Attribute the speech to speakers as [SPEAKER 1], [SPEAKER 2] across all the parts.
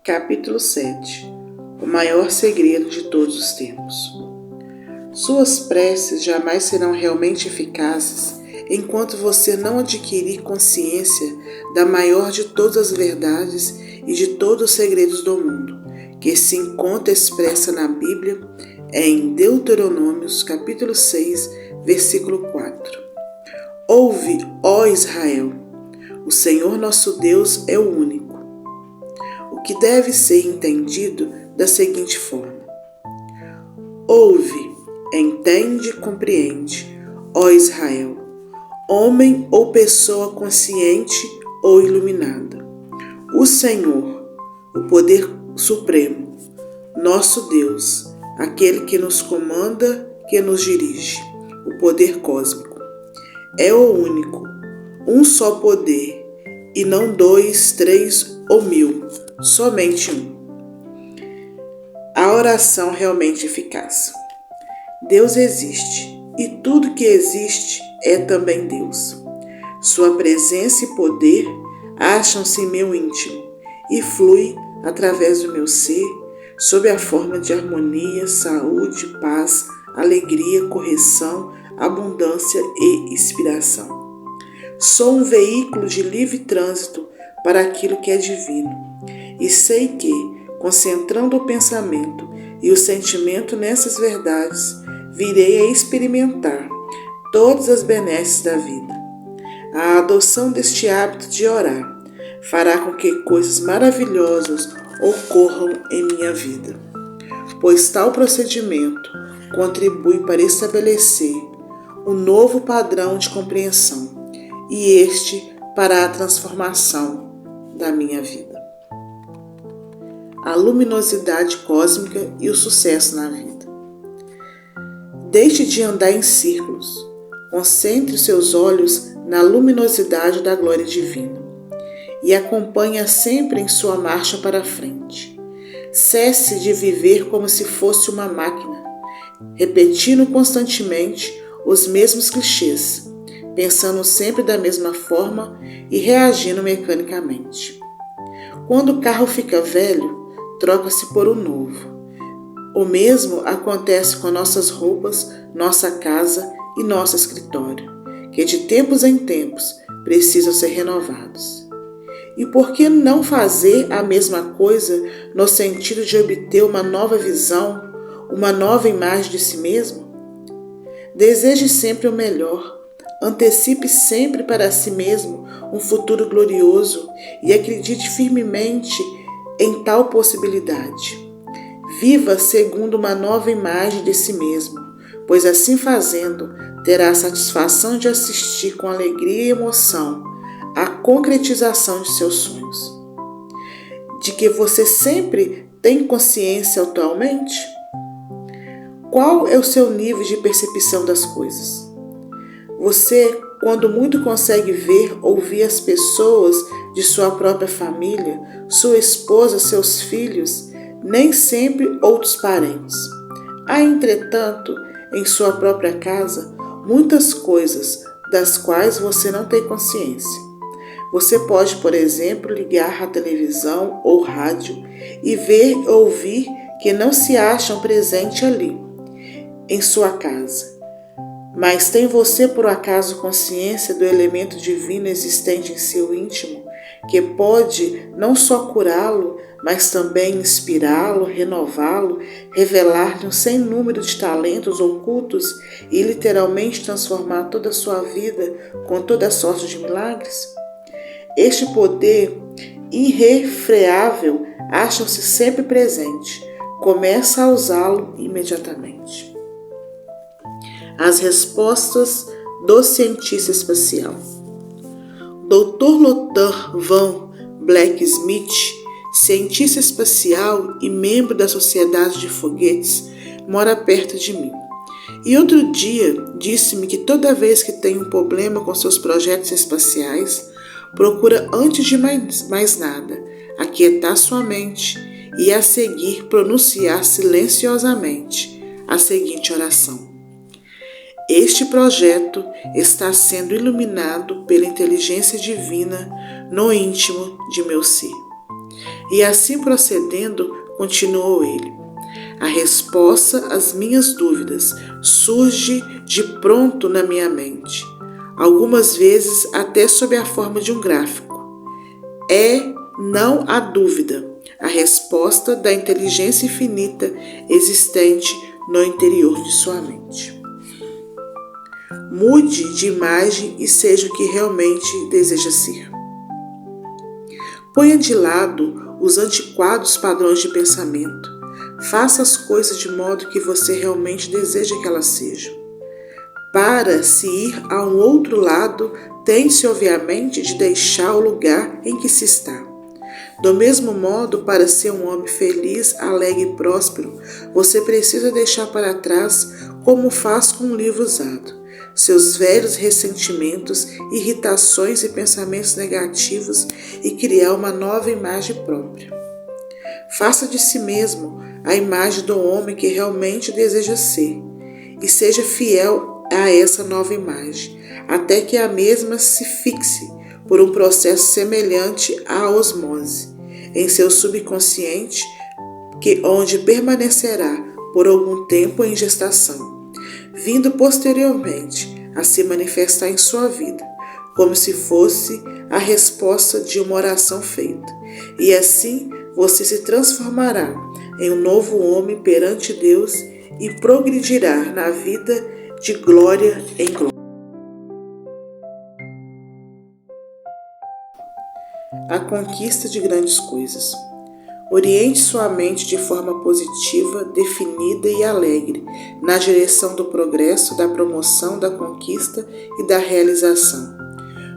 [SPEAKER 1] Capítulo 7. O maior segredo de todos os tempos. Suas preces jamais serão realmente eficazes enquanto você não adquirir consciência da maior de todas as verdades e de todos os segredos do mundo, que se encontra expressa na Bíblia, em Deuteronômios, capítulo 6, versículo 4. Ouve, ó Israel, o Senhor nosso Deus é o único. O que deve ser entendido da seguinte forma: ouve, entende e compreende, ó Israel, homem ou pessoa consciente ou iluminada. O Senhor, o poder supremo, nosso Deus, aquele que nos comanda, que nos dirige, o poder cósmico, é o único, um só poder, e não 2, 3 ou 1000, somente um. A oração realmente eficaz. Deus existe, e tudo que existe é também Deus. Sua presença e poder acham-se em meu íntimo e flui através do meu ser, sob a forma de harmonia, saúde, paz, alegria, correção, abundância e inspiração. Sou um veículo de livre trânsito para aquilo que é divino, e sei que, concentrando o pensamento e o sentimento nessas verdades, virei a experimentar todas as benesses da vida. A adoção deste hábito de orar fará com que coisas maravilhosas ocorram em minha vida, pois tal procedimento contribui para estabelecer um novo padrão de compreensão e este para a transformação da minha vida. A luminosidade cósmica e o sucesso na vida. Deixe de andar em círculos. Concentre seus olhos na luminosidade da glória divina e acompanhe-a sempre em sua marcha para a frente. Cesse de viver como se fosse uma máquina, repetindo constantemente os mesmos clichês, pensando sempre da mesma forma e reagindo mecanicamente. Quando o carro fica velho, troca-se por um novo. O mesmo acontece com nossas roupas, nossa casa e nosso escritório, que de tempos em tempos precisam ser renovados. E por que não fazer a mesma coisa no sentido de obter uma nova visão, uma nova imagem de si mesmo? Deseje sempre o melhor, antecipe sempre para si mesmo um futuro glorioso e acredite firmemente em tal possibilidade. Viva segundo uma nova imagem de si mesmo, pois assim fazendo, terá a satisfação de assistir com alegria e emoção à concretização de seus sonhos. De que você sempre tem consciência atualmente? Qual é o seu nível de percepção das coisas? Você, quando muito, consegue ver, ouvir as pessoas de sua própria família, sua esposa, seus filhos, nem sempre outros parentes. Há, entretanto, em sua própria casa, muitas coisas das quais você não tem consciência. Você pode, por exemplo, ligar a televisão ou rádio e ver ou ouvir que não se acham presentes ali, em sua casa. Mas tem você, por acaso, consciência do elemento divino existente em seu íntimo, que pode não só curá-lo, mas também inspirá-lo, renová-lo, revelar-lhe um sem número de talentos ocultos e literalmente transformar toda a sua vida com toda a sorte de milagres? Este poder irrefreável acha-se sempre presente. Começa a usá-lo imediatamente. As respostas do cientista espacial. Dr. Lothar von Black-Smith, cientista espacial e membro da Sociedade de Foguetes, mora perto de mim. E outro dia disse-me que toda vez que tem um problema com seus projetos espaciais, procura antes de mais nada aquietar sua mente e a seguir pronunciar silenciosamente a seguinte oração: este projeto está sendo iluminado pela inteligência divina no íntimo de meu ser. E assim procedendo, continuou ele, a resposta às minhas dúvidas surge de pronto na minha mente, algumas vezes até sob a forma de um gráfico. Não há dúvida, a resposta da inteligência infinita existente no interior de sua mente. Mude de imagem e seja o que realmente deseja ser. Ponha de lado os antiquados padrões de pensamento. Faça as coisas de modo que você realmente deseja que elas sejam. Para se ir a um outro lado, tem-se obviamente de deixar o lugar em que se está. Do mesmo modo, para ser um homem feliz, alegre e próspero, você precisa deixar para trás, como faz com um livro usado, seus velhos ressentimentos, irritações e pensamentos negativos e criar uma nova imagem própria. Faça de si mesmo a imagem do homem que realmente deseja ser e seja fiel a essa nova imagem, até que a mesma se fixe por um processo semelhante à osmose em seu subconsciente, onde permanecerá por algum tempo em gestação, vindo posteriormente a se manifestar em sua vida, como se fosse a resposta de uma oração feita. E assim você se transformará em um novo homem perante Deus e progredirá na vida de glória em glória. A conquista de grandes coisas. Oriente sua mente de forma positiva, definida e alegre, na direção do progresso, da promoção, da conquista e da realização.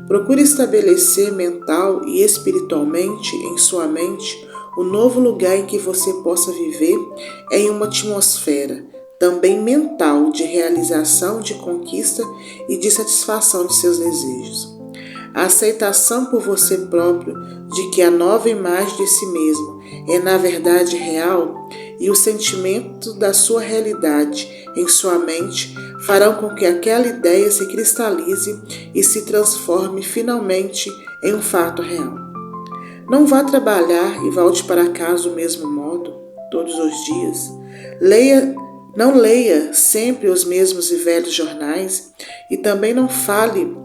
[SPEAKER 1] Procure estabelecer mental e espiritualmente em sua mente o novo lugar em que você possa viver em uma atmosfera também mental de realização, de conquista e de satisfação de seus desejos. A aceitação por você próprio de que a nova imagem de si mesmo é na verdade real e o sentimento da sua realidade em sua mente farão com que aquela ideia se cristalize e se transforme finalmente em um fato real. Não vá trabalhar e volte para casa do mesmo modo, todos os dias. Não leia sempre os mesmos e velhos jornais e também não fale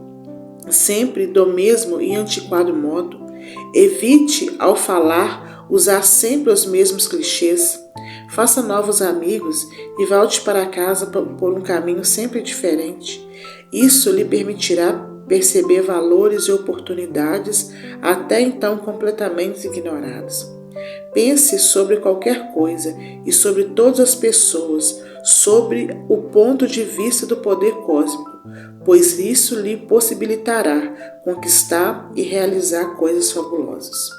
[SPEAKER 1] sempre do mesmo e antiquado modo. Evite, ao falar, usar sempre os mesmos clichês. Faça novos amigos e volte para casa por um caminho sempre diferente. Isso lhe permitirá perceber valores e oportunidades até então completamente ignorados. Pense sobre qualquer coisa e sobre todas as pessoas, sobre o ponto de vista do poder cósmico, pois isso lhe possibilitará conquistar e realizar coisas fabulosas.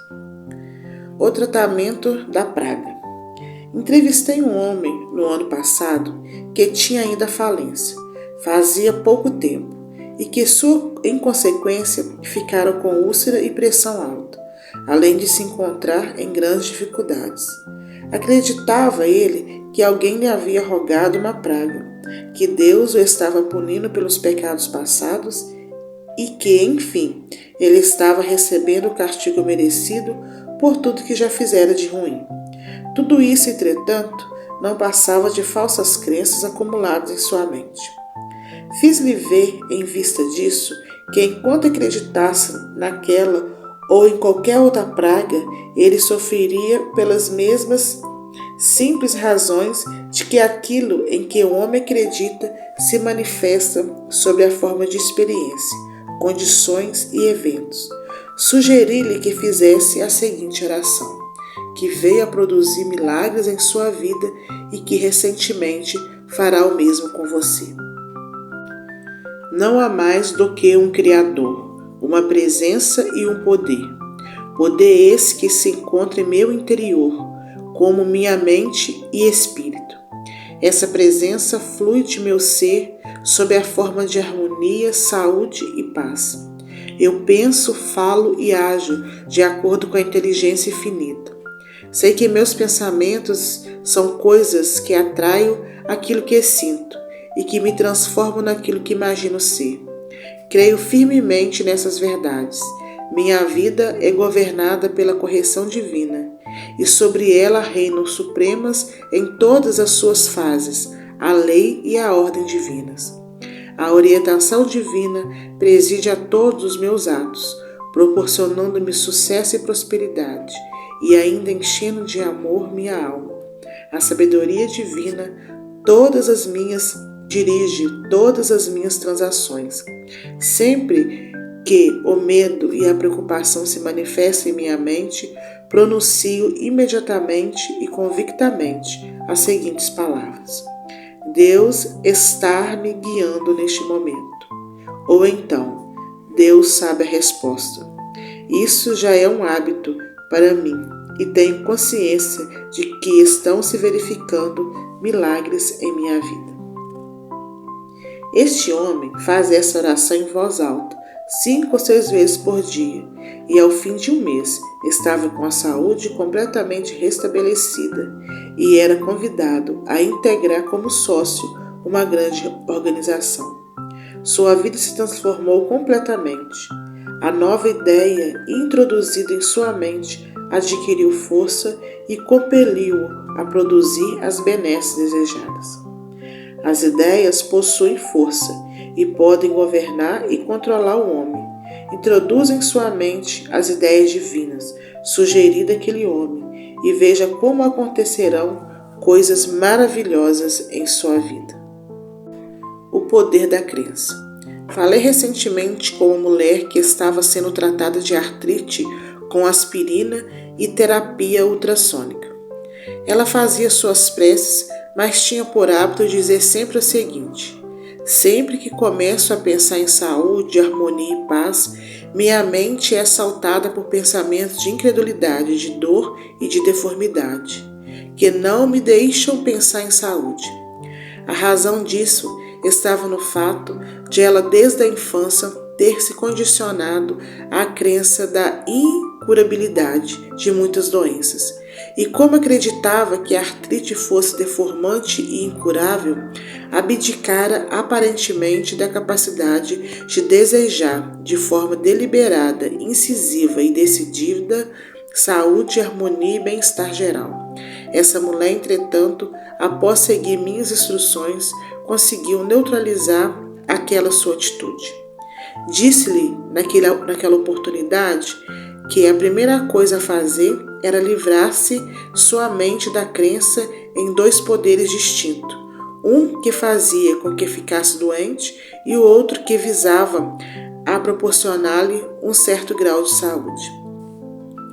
[SPEAKER 1] O tratamento da praga. Entrevistei um homem no ano passado que tinha ainda a falência, fazia pouco tempo, e que, em consequência, ficaram com úlcera e pressão alta, além de se encontrar em grandes dificuldades. Acreditava ele que alguém lhe havia rogado uma praga, que Deus o estava punindo pelos pecados passados e que, enfim, ele estava recebendo o castigo merecido por tudo que já fizera de ruim. Tudo isso, entretanto, não passava de falsas crenças acumuladas em sua mente. Fiz-lhe ver, em vista disso, que enquanto acreditasse naquela ou em qualquer outra praga, ele sofreria pelas mesmas simples razões de que aquilo em que o homem acredita se manifesta sob a forma de experiência, condições e eventos. Sugeri-lhe que fizesse a seguinte oração, que veio a produzir milagres em sua vida e que recentemente fará o mesmo com você. Não há mais do que um Criador, uma presença e um poder. Poder esse que se encontra em meu interior, como minha mente e espírito. Essa presença flui de meu ser sob a forma de harmonia, saúde e paz. Eu penso, falo e ajo de acordo com a inteligência infinita. Sei que meus pensamentos são coisas que atraio aquilo que sinto e que me transformam naquilo que imagino ser. Creio firmemente nessas verdades. Minha vida é governada pela correção divina e sobre ela reinam supremas em todas as suas fases, a lei e a ordem divinas. A orientação divina preside a todos os meus atos, proporcionando-me sucesso e prosperidade, e ainda enchendo de amor minha alma. A sabedoria divina dirige todas as minhas transações. Sempre que o medo e a preocupação se manifestam em minha mente, pronuncio imediatamente e convictamente as seguintes palavras: Deus está me guiando neste momento. Ou então, Deus sabe a resposta. Isso já é um hábito para mim e tenho consciência de que estão se verificando milagres em minha vida. Este homem faz essa oração em voz alta, 5 ou 6 vezes por dia, e ao fim de um mês estava com a saúde completamente restabelecida e era convidado a integrar como sócio uma grande organização. Sua vida se transformou completamente. A nova ideia introduzida em sua mente adquiriu força e compeliu-o a produzir as benesses desejadas. As ideias possuem força e podem governar e controlar o homem. Introduza em sua mente as ideias divinas sugeridas àquele homem e veja como acontecerão coisas maravilhosas em sua vida. O poder da crença. Falei recentemente com uma mulher que estava sendo tratada de artrite com aspirina e terapia ultrassônica. Ela fazia suas preces, mas tinha por hábito dizer sempre o seguinte: sempre que começo a pensar em saúde, harmonia e paz, minha mente é assaltada por pensamentos de incredulidade, de dor e de deformidade, que não me deixam pensar em saúde. A razão disso estava no fato de ela, desde a infância, ter se condicionado à crença da incurabilidade de muitas doenças. E como acreditava que a artrite fosse deformante e incurável, abdicara aparentemente da capacidade de desejar de forma deliberada, incisiva e decidida saúde, harmonia e bem-estar geral. Essa mulher, entretanto, após seguir minhas instruções, conseguiu neutralizar aquela sua atitude. Disse-lhe naquela oportunidade que a primeira coisa a fazer era livrar-se sua mente da crença em 2 poderes distintos, um que fazia com que ficasse doente e o outro que visava a proporcionar-lhe um certo grau de saúde.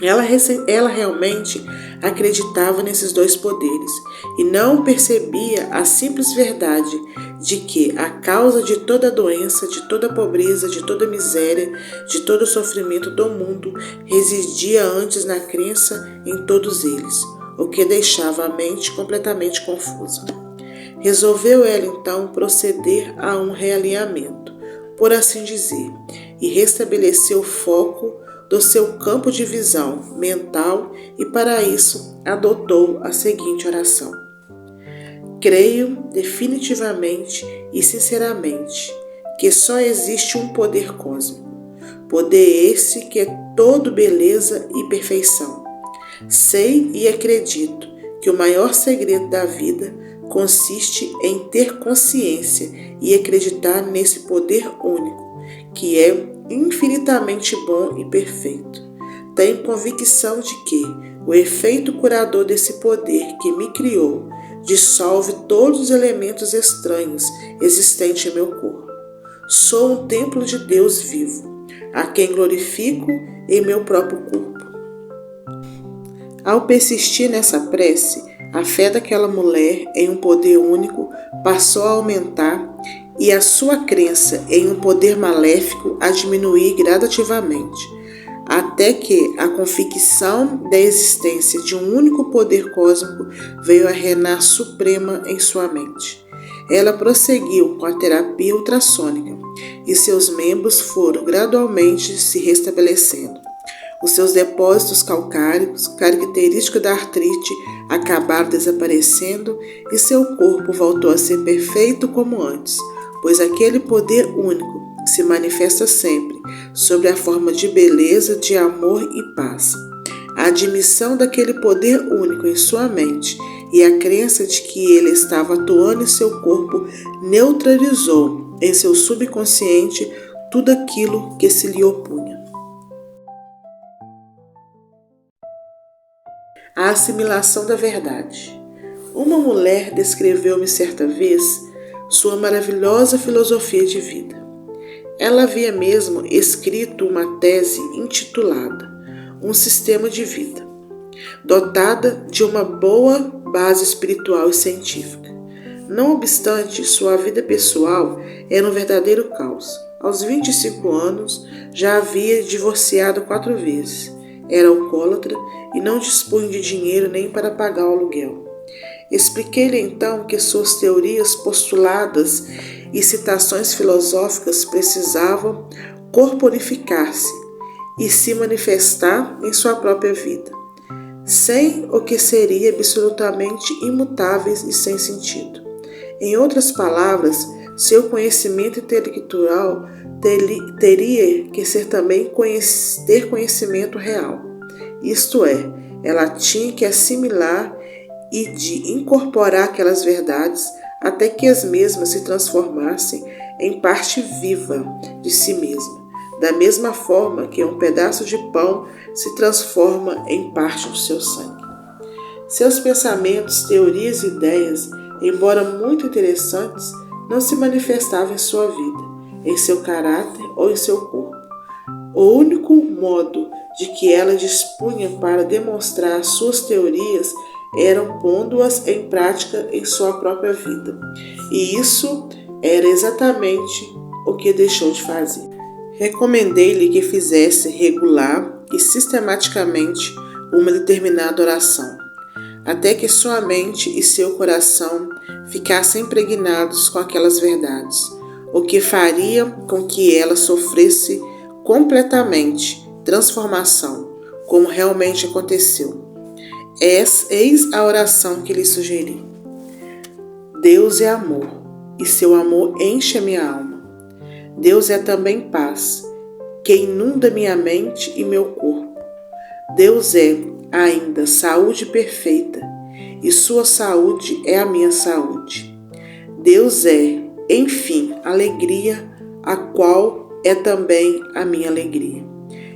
[SPEAKER 1] Ela realmente acreditava nesses 2 poderes e não percebia a simples verdade de que a causa de toda doença, de toda pobreza, de toda miséria, de todo sofrimento do mundo residia antes na crença em todos eles, o que deixava a mente completamente confusa. Resolveu ela então proceder a um realinhamento, por assim dizer, e restabeleceu o foco do seu campo de visão mental e para isso adotou a seguinte oração: creio definitivamente e sinceramente que só existe um poder cósmico, poder esse que é todo beleza e perfeição. Sei e acredito que o maior segredo da vida consiste em ter consciência e acreditar nesse poder único, que é infinitamente bom e perfeito. Tenho convicção de que o efeito curador desse poder que me criou dissolve todos os elementos estranhos existentes em meu corpo. Sou um templo de Deus vivo, a quem glorifico em meu próprio corpo. Ao persistir nessa prece, a fé daquela mulher em um poder único passou a aumentar e a sua crença em um poder maléfico a diminuir gradativamente, até que a convicção da existência de um único poder cósmico veio a reinar suprema em sua mente. Ela prosseguiu com a terapia ultrassônica e seus membros foram gradualmente se restabelecendo. Os seus depósitos calcários, característicos da artrite, acabaram desaparecendo e seu corpo voltou a ser perfeito como antes, pois aquele poder único se manifesta sempre sob a forma de beleza, de amor e paz. A admissão daquele poder único em sua mente e a crença de que ele estava atuando em seu corpo neutralizou em seu subconsciente tudo aquilo que se lhe opunha. A assimilação da verdade. Uma mulher descreveu-me certa vez sua maravilhosa filosofia de vida. Ela havia mesmo escrito uma tese intitulada Um Sistema de Vida, dotada de uma boa base espiritual e científica. Não obstante, sua vida pessoal era um verdadeiro caos. Aos 25 anos, já havia divorciado 4 vezes. Era alcoólatra e não dispunha de dinheiro nem para pagar o aluguel. Expliquei-lhe então que suas teorias postuladas e citações filosóficas precisavam corporificar-se e se manifestar em sua própria vida, sem o que seria absolutamente imutáveis e sem sentido. Em outras palavras, seu conhecimento intelectual teria que ser também ter conhecimento real. Isto é, ela tinha que assimilar e de incorporar aquelas verdades até que as mesmas se transformassem em parte viva de si mesma, da mesma forma que um pedaço de pão se transforma em parte do seu sangue. Seus pensamentos, teorias e ideias, embora muito interessantes, não se manifestavam em sua vida, em seu caráter ou em seu corpo. O único modo de que ela dispunha para demonstrar suas teorias eram pondo-as em prática em sua própria vida. E isso era exatamente o que deixou de fazer. Recomendei-lhe que fizesse regular e sistematicamente uma determinada oração, até que sua mente e seu coração ficassem impregnados com aquelas verdades, o que faria com que ela sofresse completamente transformação, como realmente aconteceu. Eis a oração que lhe sugeri. Deus é amor, e seu amor enche a minha alma. Deus é também paz, que inunda minha mente e meu corpo. Deus é, ainda, saúde perfeita, e sua saúde é a minha saúde. Deus é, enfim, alegria, a qual é também a minha alegria.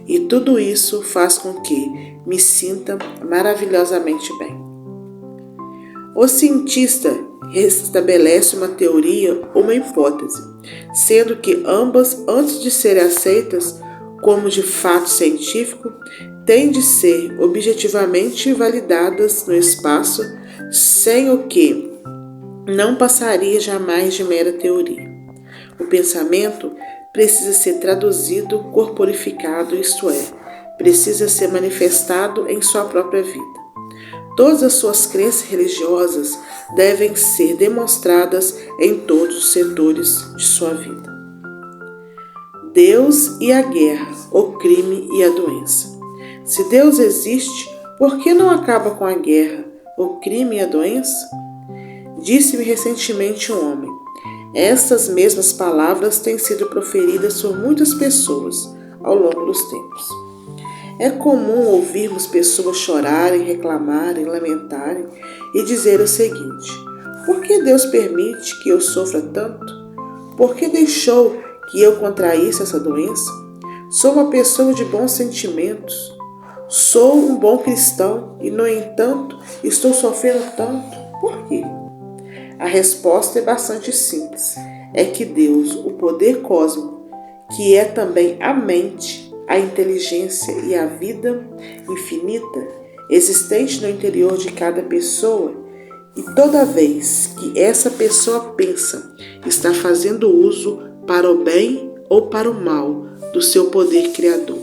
[SPEAKER 1] E tudo isso faz com que me sinta maravilhosamente bem. O cientista restabelece uma teoria ou uma hipótese, sendo que ambas, antes de serem aceitas como de fato científico, têm de ser objetivamente validadas no espaço, sem o que não passaria jamais de mera teoria. O pensamento precisa ser traduzido, corporificado, isto é, precisa ser manifestado em sua própria vida. Todas as suas crenças religiosas devem ser demonstradas em todos os setores de sua vida. Deus e a guerra, o crime e a doença. Se Deus existe, por que não acaba com a guerra, o crime e a doença? Disse-me recentemente um homem. Estas mesmas palavras têm sido proferidas por muitas pessoas ao longo dos tempos. É comum ouvirmos pessoas chorarem, reclamarem, lamentarem e dizer o seguinte: por que Deus permite que eu sofra tanto? Por que deixou que eu contraísse essa doença? Sou uma pessoa de bons sentimentos. Sou um bom cristão e, no entanto, estou sofrendo tanto. Por quê? A resposta é bastante simples. É que Deus, o poder cósmico, que é também a mente, a inteligência e a vida infinita, existente no interior de cada pessoa, e toda vez que essa pessoa pensa, está fazendo uso para o bem ou para o mal do seu poder criador.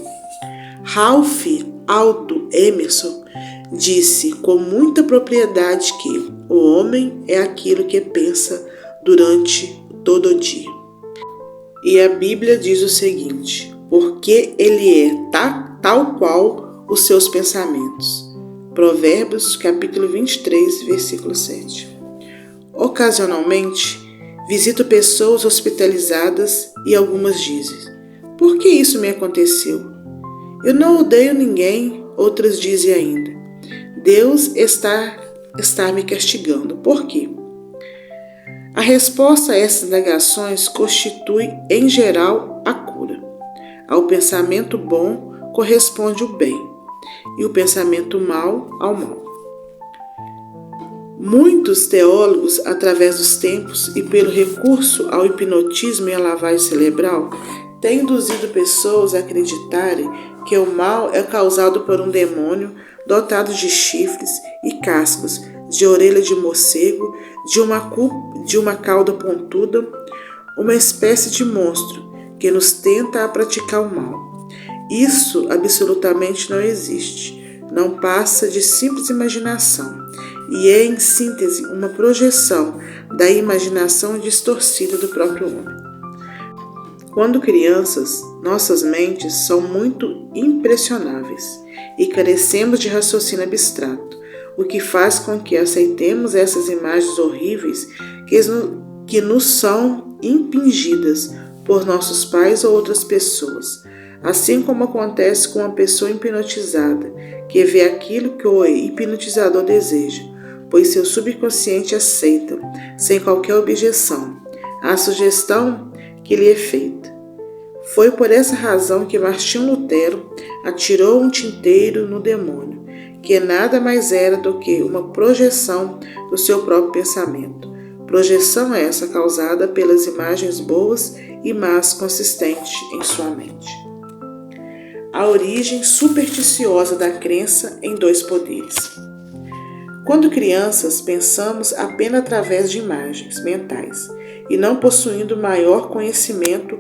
[SPEAKER 1] Ralph Waldo Emerson disse com muita propriedade que o homem é aquilo que pensa durante todo o dia. E a Bíblia diz o seguinte: porque ele é tal qual os seus pensamentos. Provérbios capítulo 23, versículo 7. Ocasionalmente, visito pessoas hospitalizadas e algumas dizem: por que isso me aconteceu? Eu não odeio ninguém Outras dizem ainda: Deus está me castigando. Por quê? A resposta a essas negações constitui, em geral, a cura. Ao pensamento bom corresponde o bem, e o pensamento mau ao mal. Muitos teólogos, através dos tempos e pelo recurso ao hipnotismo e à lavagem cerebral, têm induzido pessoas a acreditarem que o mal é causado por um demônio dotado de chifres e cascos, de orelha de morcego, de uma cauda pontuda, uma espécie de monstro que nos tenta a praticar o mal. Isso absolutamente não existe, não passa de simples imaginação e é, em síntese, uma projeção da imaginação distorcida do próprio homem. Quando crianças, nossas mentes são muito impressionáveis e carecemos de raciocínio abstrato, o que faz com que aceitemos essas imagens horríveis que nos são impingidas por nossos pais ou outras pessoas, assim como acontece com uma pessoa hipnotizada, que vê aquilo que o hipnotizador deseja, pois seu subconsciente aceita, sem qualquer objeção, a sugestão que lhe é feita. Foi por essa razão que Martinho Lutero atirou um tinteiro no demônio, que nada mais era do que uma projeção do seu próprio pensamento. Projeção essa causada pelas imagens boas e más consistentes em sua mente. A origem supersticiosa da crença em dois poderes. Quando crianças, pensamos apenas através de imagens mentais e não possuindo maior conhecimento,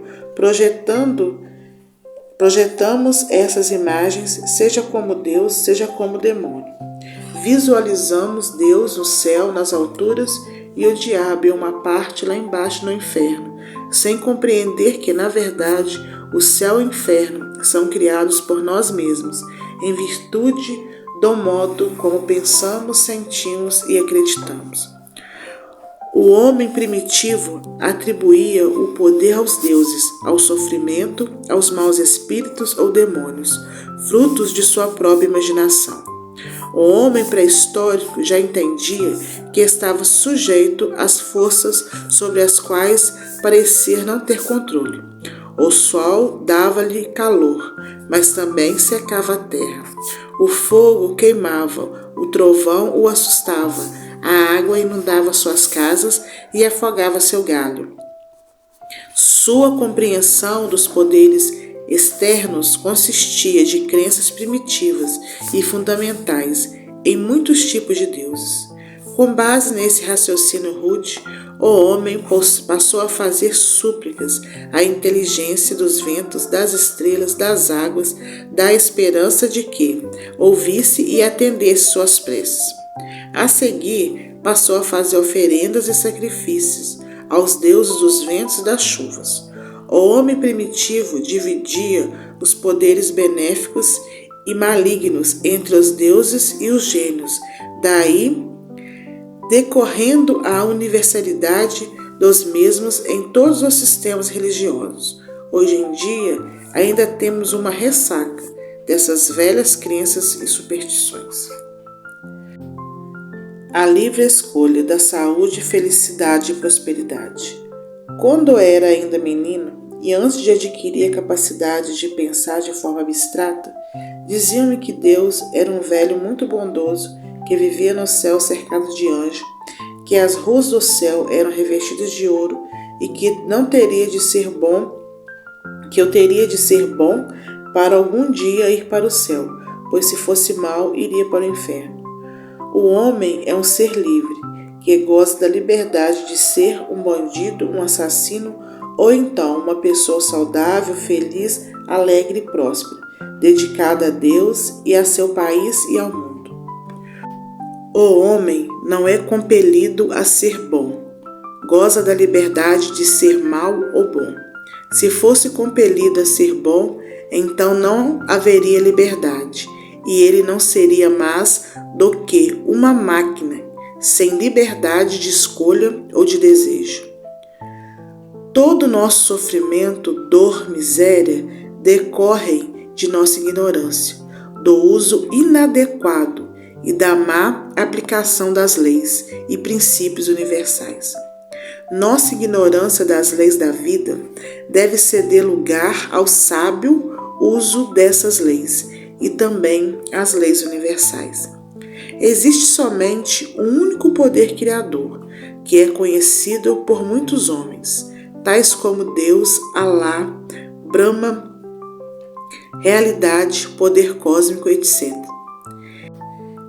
[SPEAKER 1] projetamos essas imagens, seja como Deus, seja como demônio. Visualizamos Deus no céu, nas alturas, e o diabo em uma parte lá embaixo no inferno, sem compreender que, na verdade, o céu e o inferno são criados por nós mesmos, em virtude do modo como pensamos, sentimos e acreditamos. O homem primitivo atribuía o poder aos deuses, ao sofrimento, aos maus espíritos ou demônios, frutos de sua própria imaginação. O homem pré-histórico já entendia que estava sujeito às forças sobre as quais parecia não ter controle. O sol dava-lhe calor, mas também secava a terra. O fogo queimava, o trovão o assustava, a água inundava suas casas e afogava seu gado. Sua compreensão dos poderes externos consistia de crenças primitivas e fundamentais em muitos tipos de deuses. Com base nesse raciocínio rude, o homem passou a fazer súplicas à inteligência dos ventos, das estrelas, das águas, da esperança de que ouvisse e atendesse suas preces. A seguir, passou a fazer oferendas e sacrifícios aos deuses dos ventos e das chuvas. O homem primitivo dividia os poderes benéficos e malignos entre os deuses e os gênios, daí decorrendo a universalidade dos mesmos em todos os sistemas religiosos. Hoje em dia, ainda temos uma ressaca dessas velhas crenças e superstições. A livre escolha da saúde, felicidade e prosperidade. Quando era ainda menino, e antes de adquirir a capacidade de pensar de forma abstrata, diziam-me que Deus era um velho muito bondoso que vivia no céu cercado de anjos, que as ruas do céu eram revestidas de ouro e que eu teria de ser bom para algum dia ir para o céu, pois se fosse mau, iria para o inferno. O homem é um ser livre, que goza da liberdade de ser um bandido, um assassino ou então uma pessoa saudável, feliz, alegre e próspera, dedicada a Deus e a seu país e ao mundo. O homem não é compelido a ser bom, goza da liberdade de ser mau ou bom. Se fosse compelido a ser bom, então não haveria liberdade, e ele não seria mais do que uma máquina, sem liberdade de escolha ou de desejo. Todo nosso sofrimento, dor, miséria, decorrem de nossa ignorância. do uso inadequado e da má aplicação das leis e princípios universais. Nossa ignorância das leis da vida deve ceder lugar ao sábio uso dessas leis e também às leis universais. Existe somente um único poder criador, que é conhecido por muitos homens, tais como Deus, Alá, Brahma, realidade, poder cósmico, etc.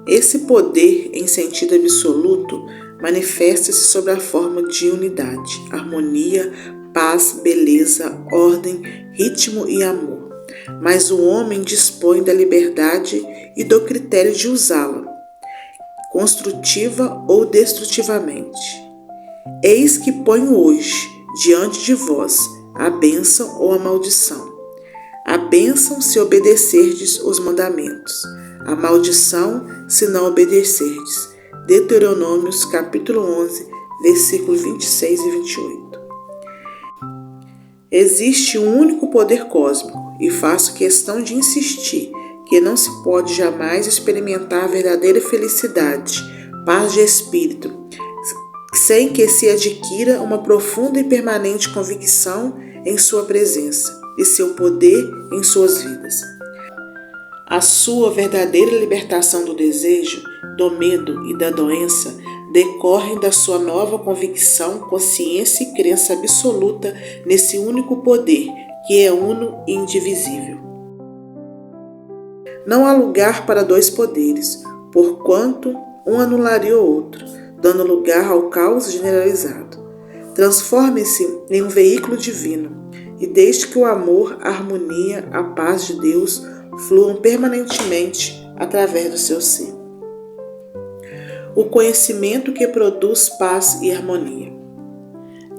[SPEAKER 1] Esse poder, em sentido absoluto, manifesta-se sob a forma de unidade, harmonia, paz, beleza, ordem, ritmo e amor. Mas o homem dispõe da liberdade e do critério de usá-la, construtiva ou destrutivamente. Eis que ponho hoje, diante de vós, a bênção ou a maldição. A bênção se obedecerdes os mandamentos, a maldição se não obedecerdes. Deuteronômios capítulo 11, versículos 26 e 28. Existe um único poder cósmico e faço questão de insistir que não se pode jamais experimentar a verdadeira felicidade, paz de espírito, sem que se adquira uma profunda e permanente convicção em sua presença e seu poder em suas vidas. A sua verdadeira libertação do desejo, do medo e da doença decorrem da sua nova convicção, consciência e crença absoluta nesse único poder, que é uno e indivisível. Não há lugar para dois poderes, porquanto um anularia o outro, dando lugar ao caos generalizado. Transforme-se em um veículo divino e deixe que o amor, a harmonia, a paz de Deus fluam permanentemente através do seu ser. O conhecimento que produz paz e harmonia.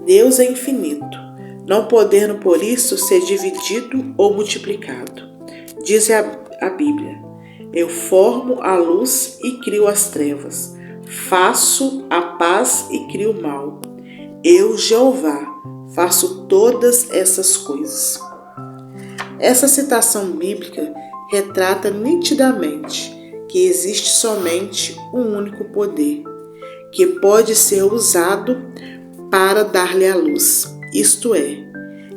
[SPEAKER 1] Deus é infinito, não podendo por isso ser dividido ou multiplicado. Diz a Bíblia: eu formo a luz e crio as trevas, faço a paz e crio o mal. Eu, Jeová, faço todas essas coisas. Essa citação bíblica retrata nitidamente que existe somente um único poder, que pode ser usado para dar-lhe a luz, isto é,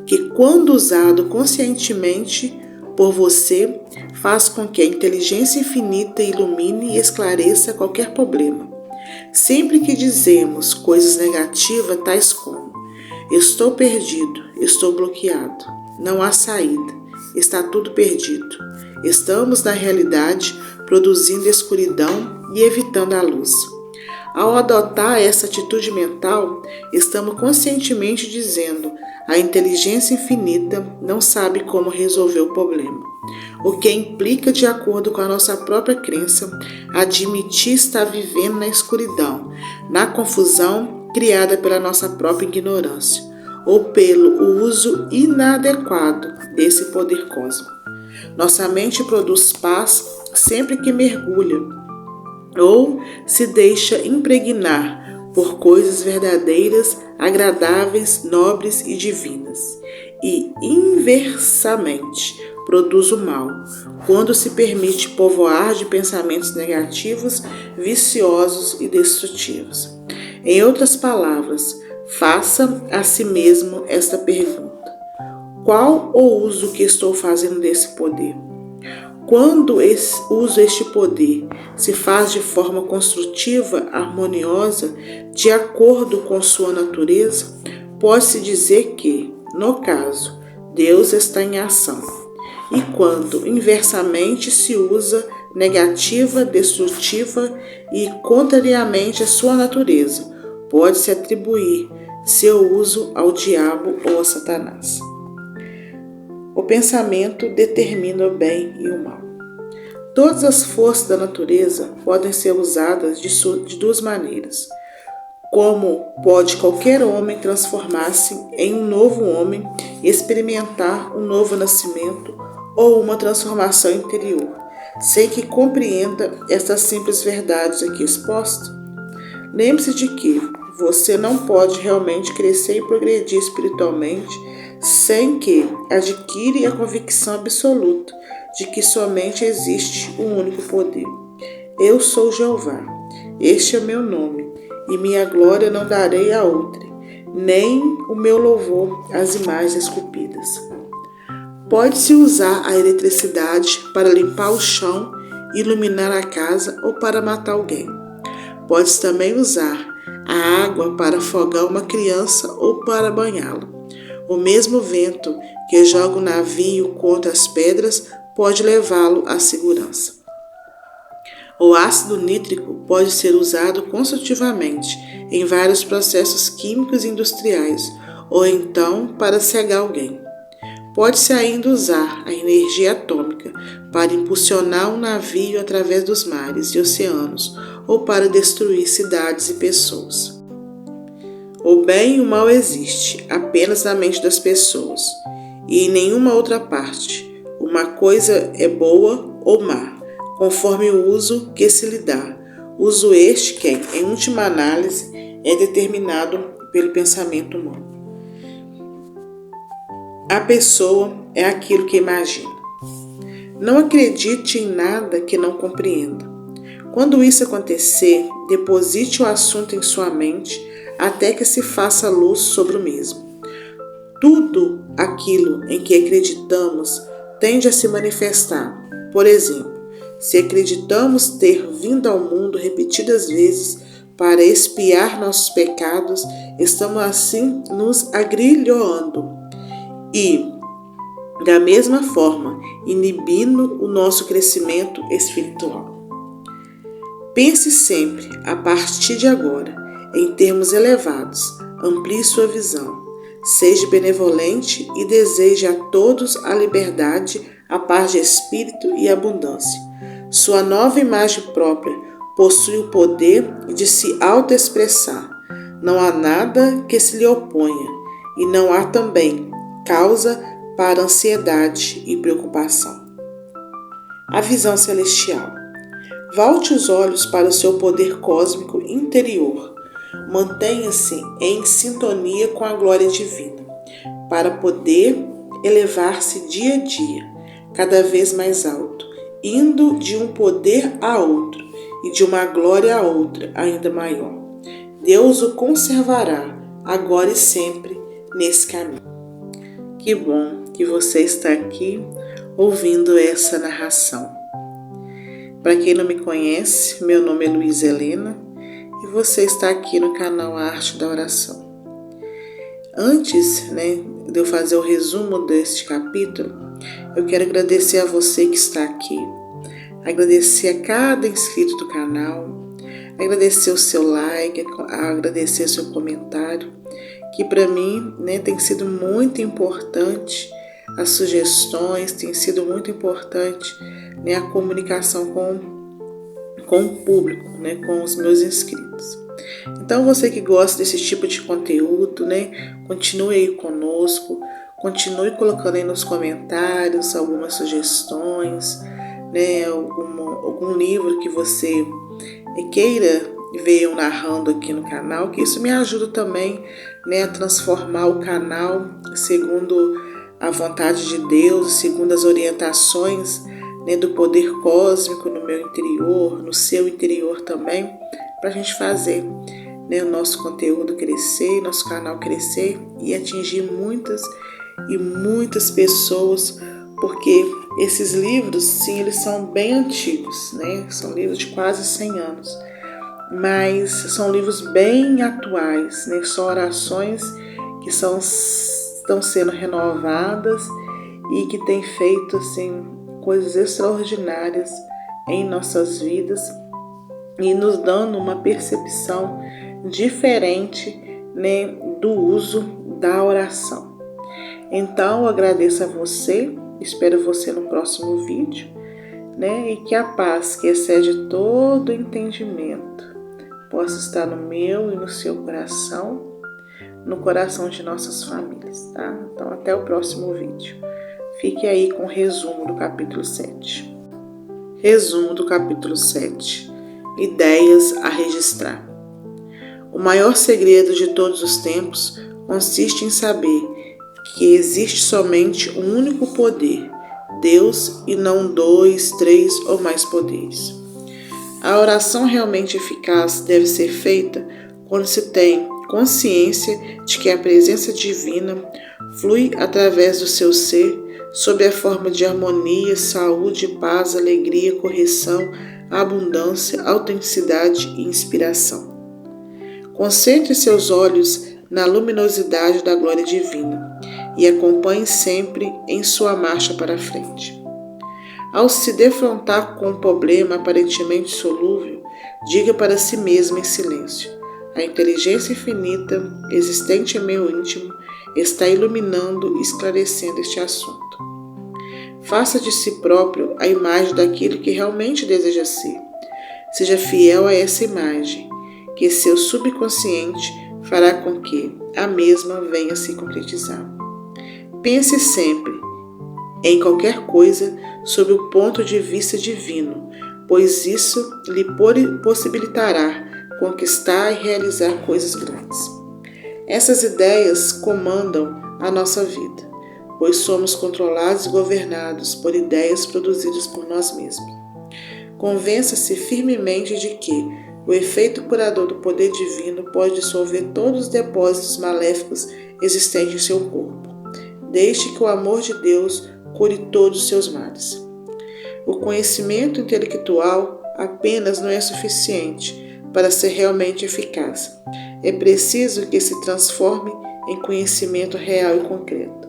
[SPEAKER 1] que quando usado conscientemente por você, faz com que a inteligência infinita ilumine e esclareça qualquer problema. Sempre que dizemos coisas negativas, tais como estou perdido, estou bloqueado, não há saída, está tudo perdido, estamos na realidade produzindo escuridão e evitando a luz. Ao adotar essa atitude mental, estamos conscientemente dizendo: a inteligência infinita não sabe como resolver o problema, o que implica, de acordo com a nossa própria crença, admitir estar vivendo na escuridão, na confusão criada pela nossa própria ignorância, ou pelo uso inadequado desse poder cósmico. Nossa mente produz paz sempre que mergulha ou se deixa impregnar por coisas verdadeiras, agradáveis, nobres e divinas, e inversamente produz o mal, quando se permite povoar de pensamentos negativos, viciosos e destrutivos. Em outras palavras, faça a si mesmo esta pergunta: qual o uso que estou fazendo desse poder? Quando uso este poder se faz de forma construtiva, harmoniosa, de acordo com sua natureza, pode-se dizer que, no caso, Deus está em ação. E quando inversamente se usa negativa, destrutiva e contrariamente à sua natureza, pode-se atribuir seu uso ao diabo ou a Satanás. O pensamento determina o bem e o mal. Todas as forças da natureza podem ser usadas de duas maneiras. Como pode qualquer homem transformar-se em um novo homem e experimentar um novo nascimento ou uma transformação interior, sem que compreenda estas simples verdades aqui expostas? Lembre-se de que você não pode realmente crescer e progredir espiritualmente sem que adquire a convicção absoluta de que somente existe um único poder. Eu sou Jeová, este é meu nome, e minha glória não darei a outra, nem o meu louvor às imagens esculpidas. Pode-se usar a eletricidade para limpar o chão, iluminar a casa ou para matar alguém. Pode-se também usar a água para afogar uma criança ou para banhá-la. O mesmo vento que joga o navio contra as pedras pode levá-lo à segurança. O ácido nítrico pode ser usado construtivamente em vários processos químicos e industriais, ou então para cegar alguém. Pode-se ainda usar a energia atômica para impulsionar um navio através dos mares e oceanos, ou para destruir cidades e pessoas. O bem e o mal existe apenas na mente das pessoas, e em nenhuma outra parte. Uma coisa é boa ou má, conforme o uso que se lhe dá. Uso este que, em última análise, é determinado pelo pensamento humano. A pessoa é aquilo que imagina. Não acredite em nada que não compreenda. Quando isso acontecer, deposite o assunto em sua mente até que se faça luz sobre o mesmo. Tudo aquilo em que acreditamos tende a se manifestar. Por exemplo, se acreditamos ter vindo ao mundo repetidas vezes para expiar nossos pecados, estamos assim nos agrilhoando e, da mesma forma, inibindo o nosso crescimento espiritual. Pense sempre, a partir de agora, em termos elevados. Amplie sua visão. Seja benevolente e deseje a todos a liberdade, a paz de espírito e a abundância. Sua nova imagem própria possui o poder de se autoexpressar. Não há nada que se lhe oponha e não há também causa para ansiedade e preocupação. A visão celestial. Volte os olhos para o seu poder cósmico interior. Mantenha-se em sintonia com a glória divina, para poder elevar-se dia a dia, cada vez mais alto, indo de um poder a outro e de uma glória a outra ainda maior. Deus o conservará, agora e sempre, nesse caminho. Que bom que você está aqui ouvindo essa narração. Para quem não me conhece, meu nome é Luísa Helena e você está aqui no canal Arte da Oração. Antes, de eu fazer o resumo deste capítulo, eu quero agradecer a você que está aqui, agradecer a cada inscrito do canal, agradecer o seu like, agradecer o seu comentário, que para mim tem sido muito importante. As sugestões têm sido muito importante, a comunicação com o público, com os meus inscritos. Então você que gosta desse tipo de conteúdo, continue aí conosco, continue colocando aí nos comentários algumas sugestões, algum livro que você queira ver eu narrando aqui no canal, que isso me ajuda também a transformar o canal segundo a vontade de Deus, segundo as orientações do poder cósmico no meu interior, no seu interior também, para a gente fazer o nosso conteúdo crescer, nosso canal crescer e atingir muitas e muitas pessoas, porque esses livros, sim, eles são bem antigos, são livros de quase 100 anos, mas são livros bem atuais, são orações que estão sendo renovadas e que têm feito assim, coisas extraordinárias em nossas vidas e nos dando uma percepção diferente do uso da oração. Então, eu agradeço a você, espero você no próximo vídeo, e que a paz que excede todo entendimento possa estar no meu e no seu coração, no coração de nossas famílias, tá? Então, até o próximo vídeo. Fique aí com o resumo do capítulo 7. Resumo do capítulo 7. Ideias a registrar. O maior segredo de todos os tempos consiste em saber que existe somente um único poder, Deus e não 2, 3 ou mais poderes. A oração realmente eficaz deve ser feita quando se tem consciência de que a presença divina flui através do seu ser sob a forma de harmonia, saúde, paz, alegria, correção, abundância, autenticidade e inspiração. Concentre seus olhos na luminosidade da glória divina e acompanhe sempre em sua marcha para frente. Ao se defrontar com um problema aparentemente solúvel, diga para si mesmo em silêncio: a inteligência infinita existente em meu íntimo está iluminando e esclarecendo este assunto. Faça de si próprio a imagem daquilo que realmente deseja ser. Seja fiel a essa imagem, que seu subconsciente fará com que a mesma venha a se concretizar. Pense sempre, em qualquer coisa, sob o ponto de vista divino, pois isso lhe possibilitará conquistar e realizar coisas grandes. Essas ideias comandam a nossa vida, pois somos controlados e governados por ideias produzidas por nós mesmos. Convença-se firmemente de que o efeito curador do poder divino pode dissolver todos os depósitos maléficos existentes em seu corpo. Deixe que o amor de Deus cure todos os seus males. O conhecimento intelectual apenas não é suficiente para ser realmente eficaz. É preciso que se transforme em conhecimento real e concreto.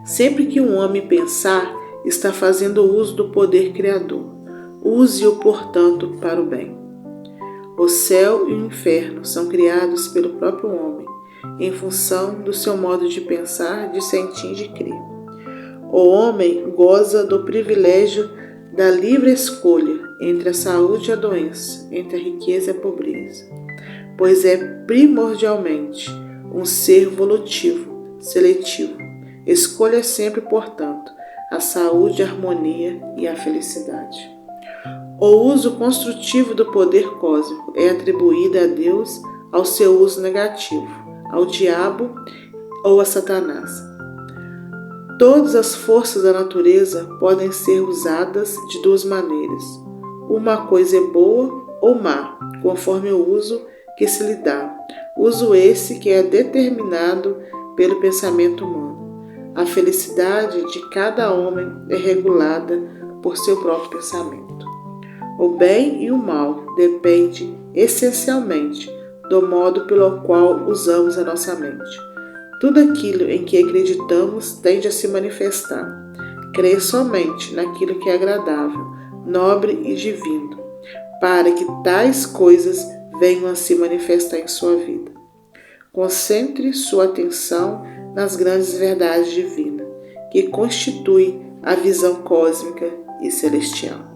[SPEAKER 1] Sempre que um homem pensar, está fazendo uso do poder criador. Use-o, portanto, para o bem. O céu e o inferno são criados pelo próprio homem, em função do seu modo de pensar, de sentir e de crer. O homem goza do privilégio da livre escolha entre a saúde e a doença, entre a riqueza e a pobreza, pois é primordialmente um ser volutivo, seletivo. Escolha sempre, portanto, a saúde, a harmonia e a felicidade. O uso construtivo do poder cósmico é atribuído a Deus ao seu uso negativo, ao diabo ou a Satanás. Todas as forças da natureza podem ser usadas de duas maneiras. Uma coisa é boa ou má, conforme o uso que se lhe dá. Uso esse que é determinado pelo pensamento humano. A felicidade de cada homem é regulada por seu próprio pensamento. O bem e o mal dependem essencialmente do modo pelo qual usamos a nossa mente. Tudo aquilo em que acreditamos tende a se manifestar. Creia somente naquilo que é agradável, nobre e divino, para que tais coisas venham a se manifestar em sua vida. Concentre sua atenção nas grandes verdades divinas, que constituem a visão cósmica e celestial.